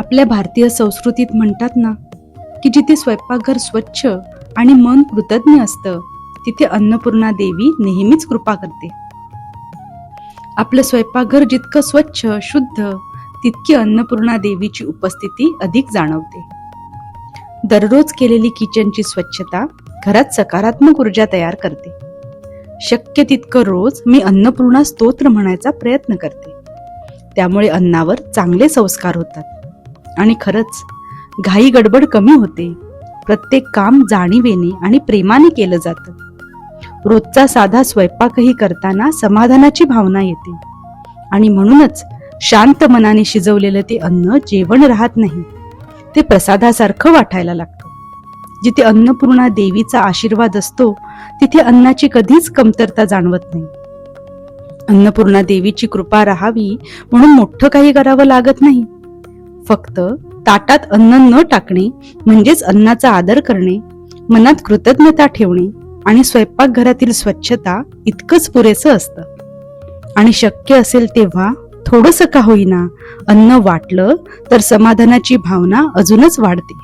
आपल्या भारतीय संस्कृतीत म्हणतात ना, की जिथे स्वयंपाकघर स्वच्छ आणि मन कृतज्ञ असतं, तिथे अन्नपूर्णा देवी नेहमीच कृपा करते. आपलं स्वयंपाकघर जितकं स्वच्छ, शुद्ध, तितकी अन्नपूर्णा देवीची उपस्थिती अधिक जाणवते. दररोज केलेली किचनची स्वच्छता घरात सकारात्मक ऊर्जा तयार करते. शक्य तितकं रोज मी अन्नपूर्णा स्तोत्र म्हणायचा प्रयत्न करते. त्यामुळे अन्नावर चांगले संस्कार होतात आणि खरंच घाई गडबड कमी होते. प्रत्येक काम जाणीवेने आणि प्रेमाने केलं जातं. रोजचा साधा स्वयंपाकही करताना समाधानाची भावना येते आणि म्हणूनच शांत मनाने शिजवलेलं ते अन्न जेवण राहत नाही, ते प्रसादासारखं वाटायला लागतं. जिथे अन्नपूर्णा देवीचा आशीर्वाद असतो, तिथे अन्नाची कधीच कमतरता जाणवत नाही. अन्नपूर्णा देवीची कृपा राहावी म्हणून मोठं काही करावं लागत नाही. फक्त ताटात अन्न न टाकणे म्हणजेच अन्नाचा आदर करणे, मनात कृतज्ञता ठेवणे आणि स्वयंपाकघरातील स्वच्छता इतकंच पुरेसं असतं. आणि शक्य असेल तेव्हा थोडंसं का होईना अन्न वाटलं तर समाधानाची भावना अजूनच वाढते.